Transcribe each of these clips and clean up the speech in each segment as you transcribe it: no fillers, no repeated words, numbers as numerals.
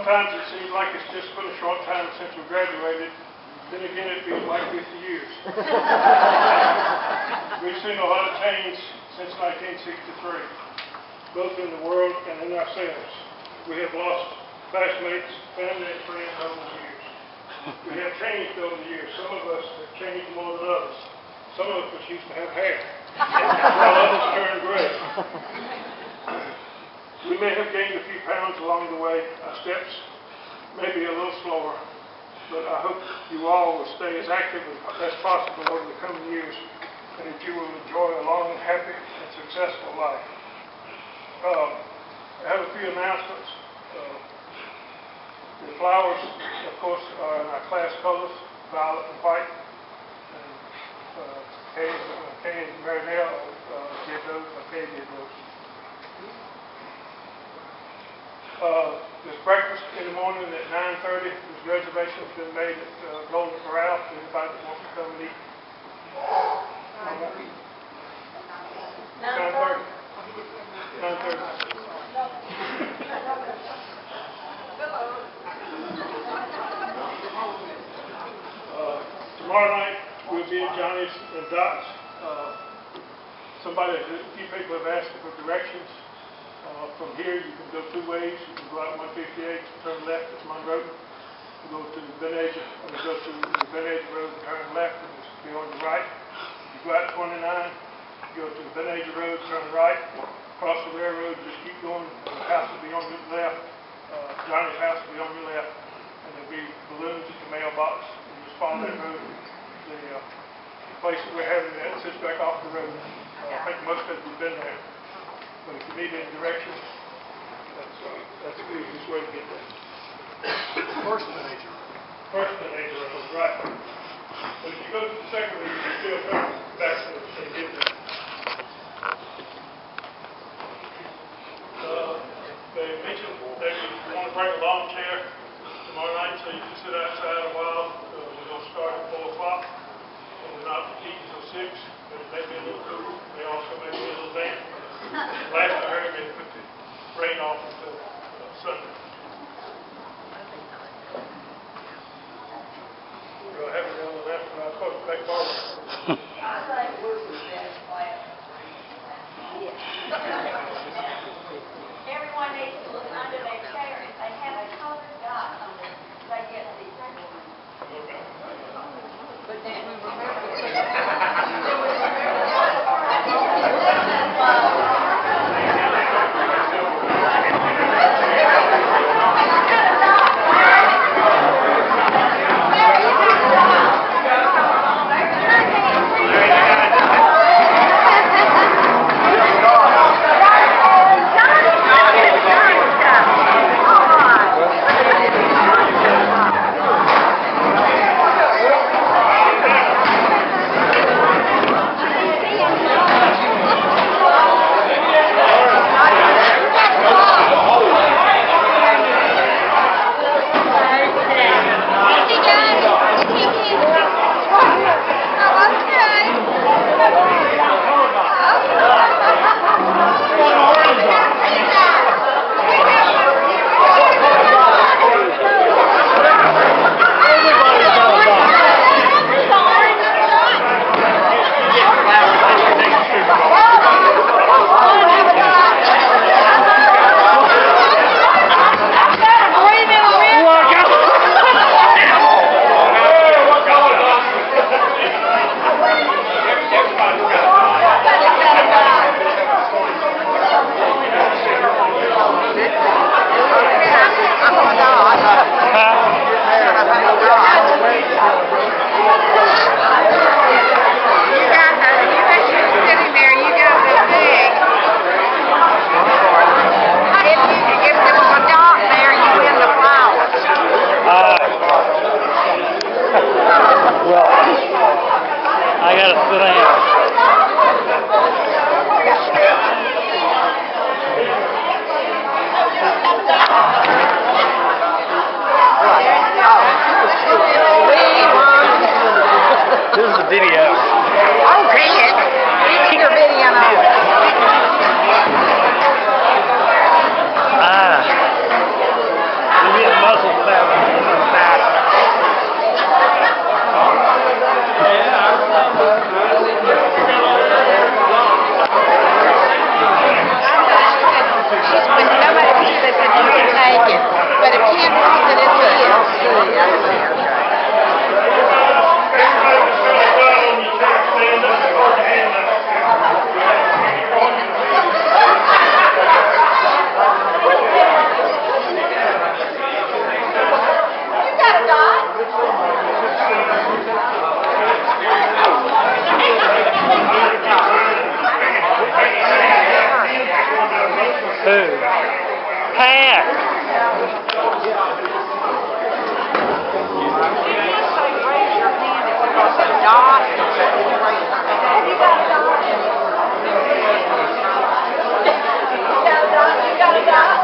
Sometimes it seems like it's just been a short time since we graduated. Then again, it feels like 50 years. We've seen a lot of change since 1963, both in the world and in ourselves. We have lost classmates, family, and friends over the years. We have changed over the years. Some of us have changed more than others. Some of us used to have hair, while others turned gray. We may have gained a few pounds along the way. Our steps may be a little slower, but I hope you all will stay as active as possible over the coming years, and that you will enjoy a long, happy, and successful life. I have a few announcements. The flowers, of course, are in our class colors, violet and white. And Kay and Marinelle did those. Kay did those. There's breakfast in the morning at 9:30. There's reservations been made at Golden Corral for anybody that wants to come and eat. 9:30. 9:30. Tomorrow night we'll be at Johnny's and Doc's. A few people have asked for directions. From here you can go two ways. You can go out 158, turn left, it's Monroe. You go to Benaja, or you go to the Benaja Road and turn left, and it's be on the right. You go out 29, you go to the Benaja Road, turn right, cross the railroad, just keep going. The house will be on your left. Johnny's house will be on your left, and there'll be balloons at the mailbox. And you just follow that road. The place that we're having that sits back off the road. I think most of you have been there. But if you need any directions, that's the easiest way to get there. First Benaja. First Benaja Road, right. But if you go to the second one, you can still come back to it and get there. They mentioned that you want to bring a lawn chair tomorrow night so you can sit outside a while. We're going to start at 4 o'clock. And we're not eating until 6. But it may be a little cool. They also may be a little damp. Last I heard, they put the rain off until Sunday. We'll have it on the left, and I'll put it back forward. Everyone needs to look under their chair. If they have a colored dot on it, they get the But then we Who? Pat.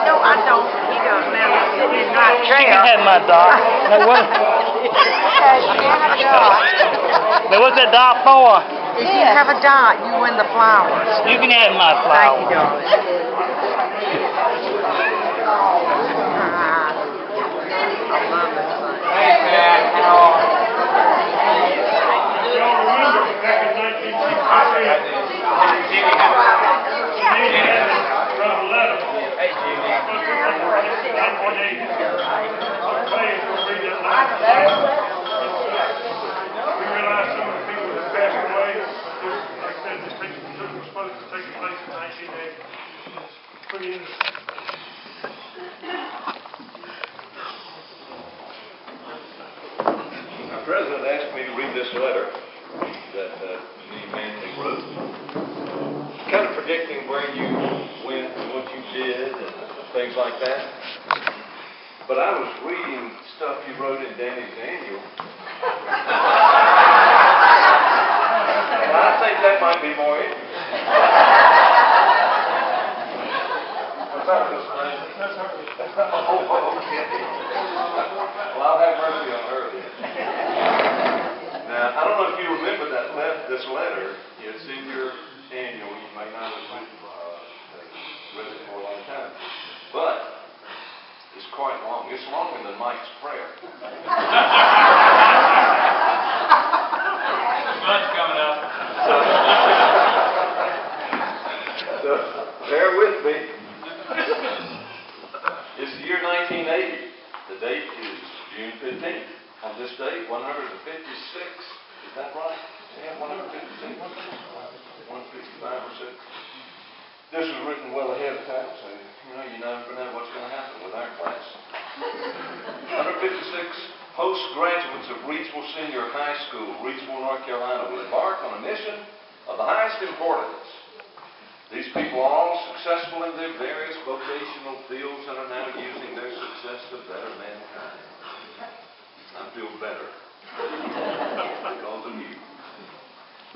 No, I don't. He goes, now sit in my She chair. can have my dot. Now, what, now, what's that dot for? If you have a dot, you win the flowers. You can have my Thank you, flower. Y'all remember back in 1966, Jimmy had wrote a letter. Hey, Jimmy. Supposed to run for 1980. Clay is going to read that letter. We realized some of the people that passed away, like I said, the things that were supposed to take place in 1980. It's pretty interesting. The president asked me to read this letter that Lee Manley wrote, kind of predicting where you went and what you did and things like that. But I was reading stuff you wrote in Danny's annual. And I think that might be more interesting. What's that, Miss Lynn? Oh, okay. Well, I'll have mercy on her then. Now, I don't know if you remember this letter. It's in your annual. You may not have read it for a long time. But it's quite long. It's longer than Mike's prayer. Sun's coming up. So, bear with me. It's the year 1980. The date is June 15th. On this date, 156. Is that right? Yeah, 156. 155 or 6. This was written well ahead of time, so you never know what's going to happen with our class. 156 postgraduates of Reidsville Senior High School, Reidsville, North Carolina, will embark on a mission of the highest importance. These people are all successful in their various vocational fields and are now using their success to better mankind. I feel better because of you.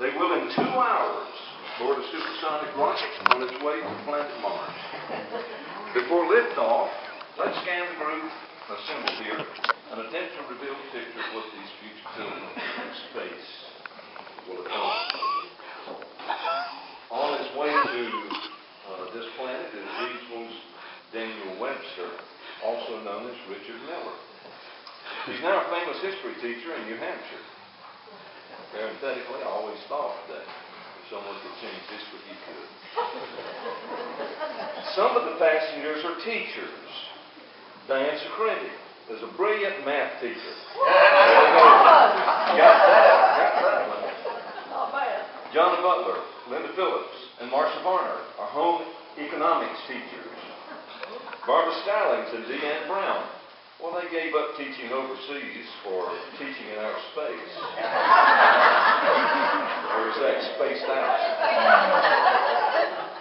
They will in 2 hours board a supersonic rocket on its way to planet Mars. Before liftoff, let's scan the group assembled here and attempt to reveal a picture of what these future children in space will accomplish. On his way to this planet is Reidsville's Daniel Webster, also known as Richard Miller. He's now a famous history teacher in New Hampshire. Parenthetically, I always thought that if someone could change history, he could. Some of the passengers are teachers. Diane Secretti is a brilliant math teacher. Got that one. John Butler, Linda Phillips, and Marcia Varner are home economics teachers. Barbara Stallings and Deanne Brown, well, they gave up teaching overseas for teaching in outer space. Or is that spaced out?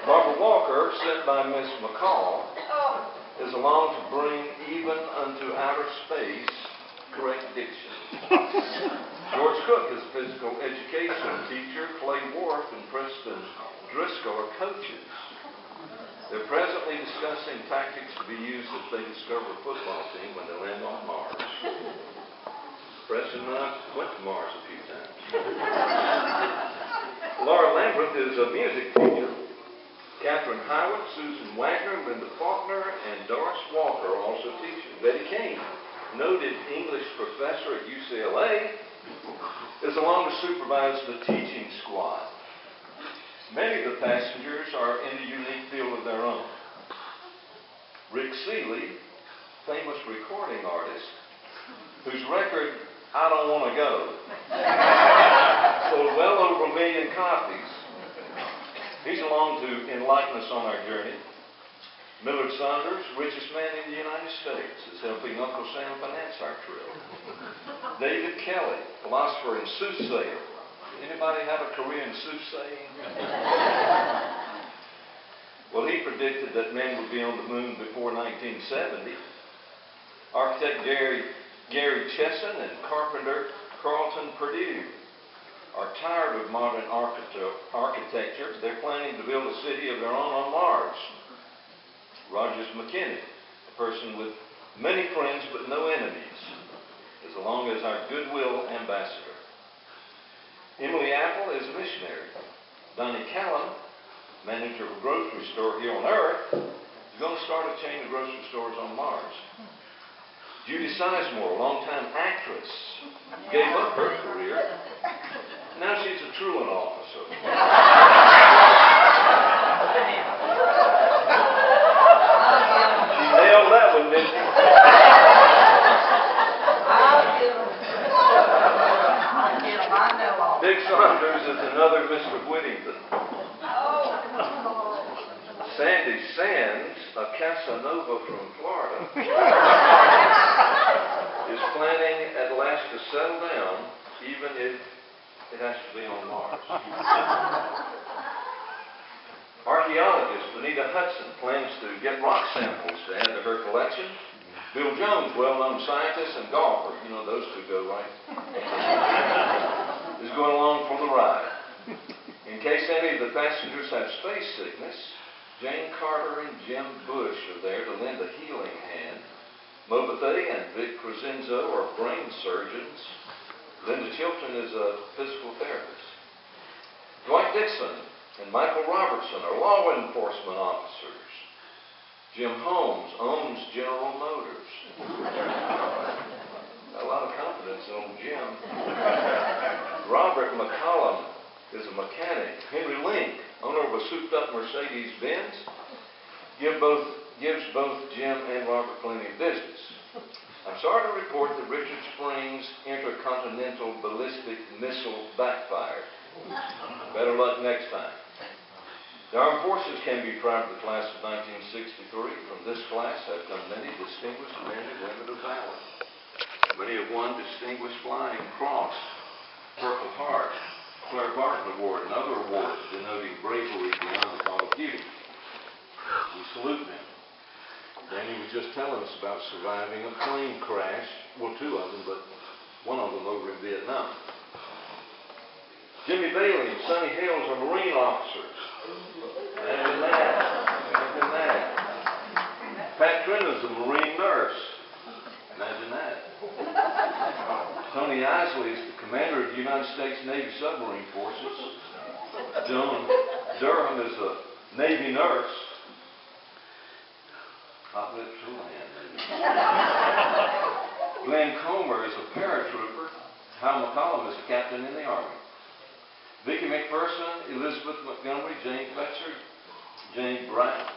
Barbara Walker, sent by Miss McCall, is along to bring even unto outer space correct diction. George Cook is a physical education teacher. Clay Wharf and Preston Driscoll are coaches. They're presently discussing tactics to be used if they discover a football team when they land on Mars. Preston and I went to Mars a few times. Laura Lambert is a music teacher. Catherine Howard, Susan Wagner, Linda Faulkner, and Doris Walker are also teachers. Betty Kane, noted English professor at UCLA, is along to supervise the teaching squad. Many of the passengers are in a unique field of their own. Rick Seeley, famous recording artist, whose record, I Don't Want to Go, sold well over 1 million copies. He's along to enlighten us on our journey. Millard Saunders, richest man in the United States, is helping Uncle Sam finance our trip. David Kelly, philosopher and soothsayer. Anybody have a career in soothsaying? Well, he predicted that men would be on the moon before 1970. Architect Gary Chesson and carpenter Carlton Perdue are tired of modern architecture. They're planning to build a city of their own on Mars. Rogers McKinney, a person with many friends but no enemies, is along as our goodwill ambassador. Emily Apple is a missionary. Donnie Callan, manager of a grocery store here on Earth, is going to start a chain of grocery stores on Mars. Judy Sizemore, a longtime actress, gave up her career. Now she's a truant officer. She nailed that one, didn't she? Dick Saunders is another Mr. Whittington. Sandy Sands, a Casanova from Florida, is planning at last to settle down, even if it has to be on Mars. Archaeologist Anita Hudson plans to get rock samples to add to her collection. Bill Jones, well-known scientist and golfer, you know those two go right, is going along for the ride. In case any of the passengers have space sickness, Jane Carter and Jim Bush are there to lend a healing hand. Mo Bethea and Vic Crescenzo are brain surgeons. Linda Chilton is a physical therapist. Dwight Dixon and Michael Robertson are law enforcement officers. Jim Holmes owns General Motors. A lot of confidence in old Jim. Robert McCollum is a mechanic. Henry Link, owner of a souped-up Mercedes-Benz, gives both Jim and Robert plenty of business. I'm sorry to report that Richard Springs' intercontinental ballistic missile backfired. Better luck next time. The Armed Forces can be proud of the class of 1963. From this class have come many distinguished men and women of valor. Many have won Distinguished Flying Cross, Purple Heart, Claire Barton Award, and other awards denoting bravery beyond the call of duty. We salute them. Danny was just telling us about surviving a plane crash. Well, two of them, but one of them over in Vietnam. Jimmy Bailey and Sonny Hales are Marine officers. Imagine that. Imagine that. Pat Trina's a Marine nurse. Imagine that. Tony Isley is the commander of the United States Navy submarine forces. Joan Durham is a Navy nurse. Hot lips to land, maybe. Glenn Comer is a paratrooper. Hal McCollum is a captain in the Army. Vicki McPherson, Elizabeth Montgomery, Jane Fletcher, Jane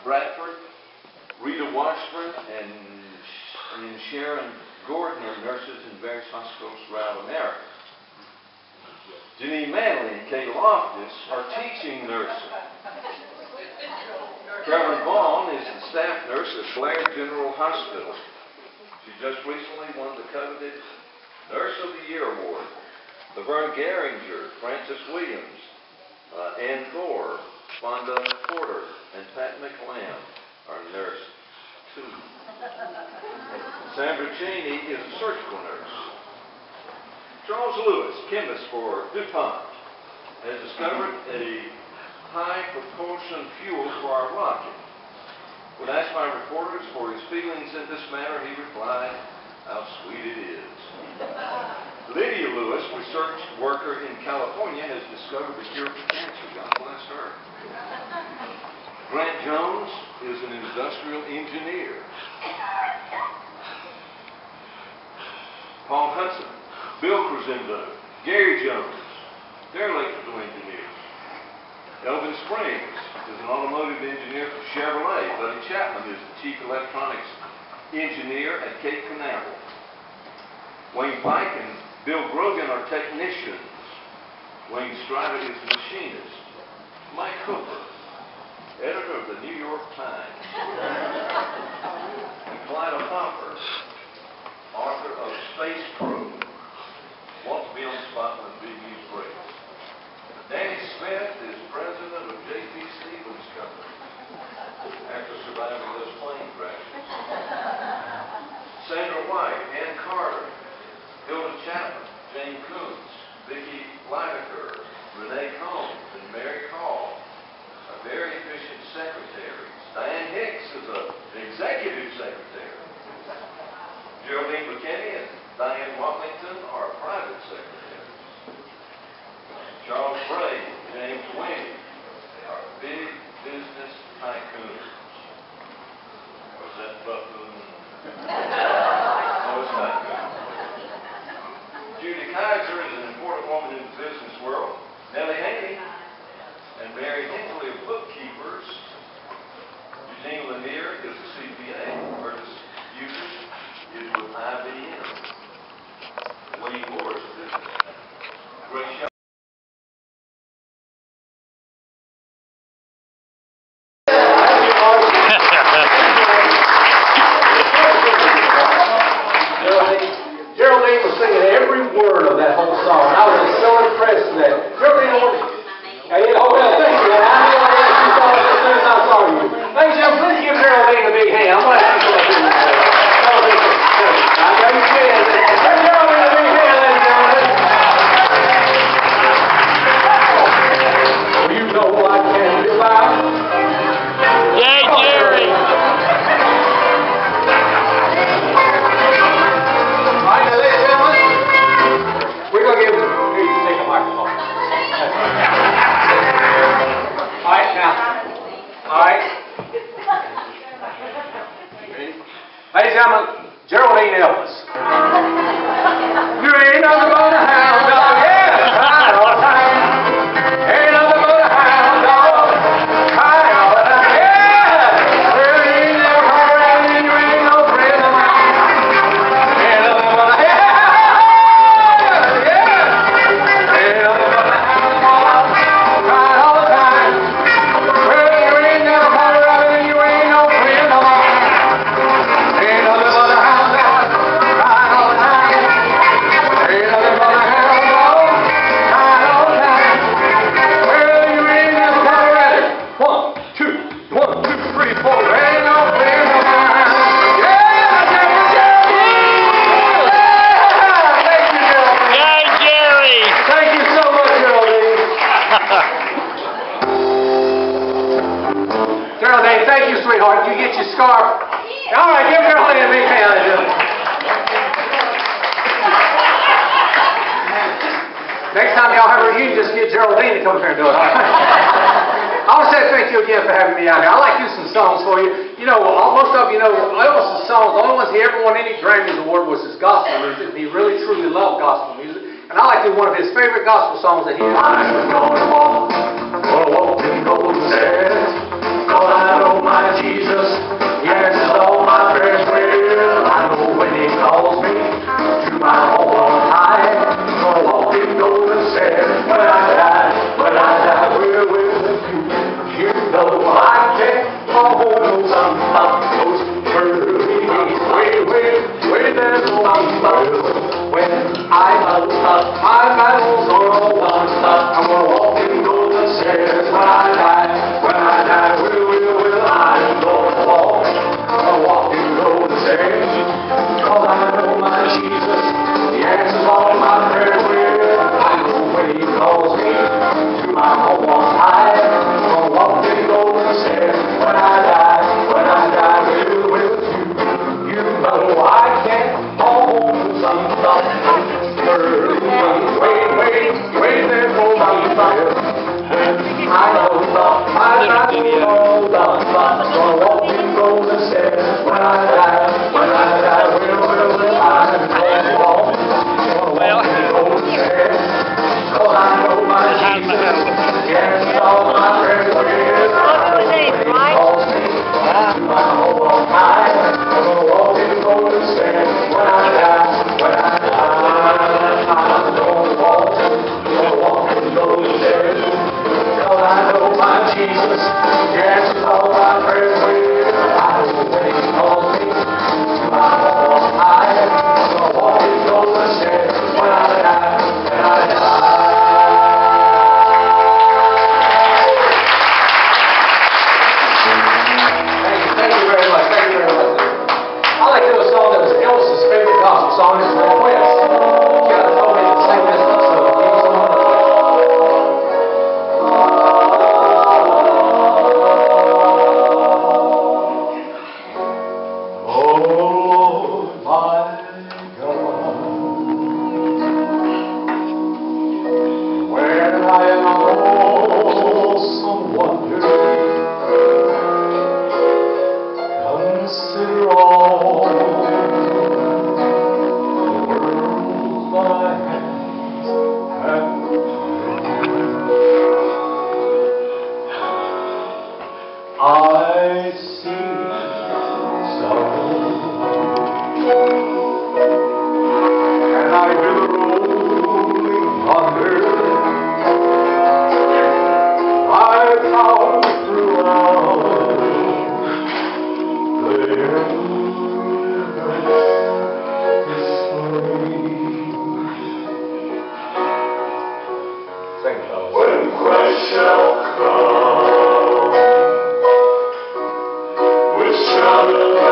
Bradford, Rita Washburn, and Sharon Gordon are nurses in various hospitals throughout America. Janine Manley and Kay Loftus are teaching nursing. Carolyn Vaughn is the staff nurse at Blair General Hospital. She just recently won the coveted Nurse of the Year Award. Laverne Geringer, Frances Williams, Ann Thor, Fonda Porter, and Pat McLam are nurse too. Sandra Cheney is a surgical nurse. Charles Lewis, chemist for DuPont, has discovered a high propulsion fuel for our rocket. When asked by reporters for his feelings in this matter, he replied, "How sweet it is." Lydia Lewis, research worker in California, has discovered the cure for cancer. God bless her. Grant Jones is an industrial engineer. Paul Hudson, Bill Crescenzo, Gary Jones, they're electrical engineers. Elvin Springs is an automotive engineer for Chevrolet. Buddy Chapman is the chief electronics engineer at Cape Canaveral. Wayne Pike and Bill Grogan are technicians. Wayne Strider is the machinist. Mike Cooper, editor of the New York Times. And Clyde Hopper, author of Space Probe. Want to be on the spot when the big news breaks. Danny Smith is president of J.P. Stevens Company. White, Ann Carter, Hilda Chapman, Jane Coons, Vicki Lineker, Renee Combs, and Mary Call are very efficient secretaries. Diane Hicks is an executive secretary. Geraldine McKinney and Diane Watlington are private secretaries. Charles Bray and James Wing are big business tycoons. Was that buffoon? No, it's tycoon. Judy Kaiser is an important woman in the business world. Nellie Haney and Mary Hinckley are bookkeepers. Eugene Lanier is a CPA. Curtis Hughes is with IBM. Wayne Moore is a businessman. Grace Young. Geraldine was singing every word of that whole song. I was so impressed with that. Geraldine, oh, well, thank you. I knew I asked you something as soon as I saw you. Ladies and gentlemen, please give Geraldine a big hand. I'm going to ask you something. I know you can. Give Geraldine a big hand, ladies and gentlemen. Well, you know I can't live out. Yay, Jerry! We're going to give here, you take a microphone. All right, now. All right. Ladies and gentlemen, Geraldine Elvis. You ain't nothing but a hound dog. Yeah, crying all the time. Ain't nothing but a hound dog. Crying all the time. Yeah. Well, you ain't never hung around and you ain't no friend of mine. Ain't nothing but a Geraldine, thank you, sweetheart. You get your scarf. All right, give Geraldine a big hand. Next time y'all have a reunion, just get Geraldine to come here and do it. I want to say thank you again for having me out here. I'd like to do some songs for you. You know, most of you know Elvis's songs, the only ones he ever won any Grammys award was his gospel music. He really truly loved gospel music. And I like to do one of his favorite gospel songs that he has. I'm gonna walk in golden stairs, 'cause I know my Jesus, he answers all my prayers well. I know when he calls me to my home on high, gonna walk in golden stairs. When I die, where will you know I can't hold no some of those early days. Way there's no when I my battles are all won. I'm gonna walk in golden stairs when I die. When I die, will I'm gonna walk. I'm gonna walk in golden stairs, 'cause I know my Jesus, he answers all my prayers well. I know when he calls me to my home on high. I'm gonna walk in golden stairs when I die. When I die, will you know I can't hold some early wait there for my fire. I know my battle's all done. Gonna walk in golden stairs when I die. When I die, will I'm gonna walk. Gonna walk in golden stairs, 'cause I know my Jesus, yes, all my prayers will. He calls me to my home on high. I'm gonna walk in golden stairs when I die. When I die, I'm gonna walk in golden stairs, 'cause I know my Jesus, yes, all my prayers will. I know when he calls me I see sorrow, and I hear the rolling thunder. I count throughout the universe is free. When Christ shall come with shout of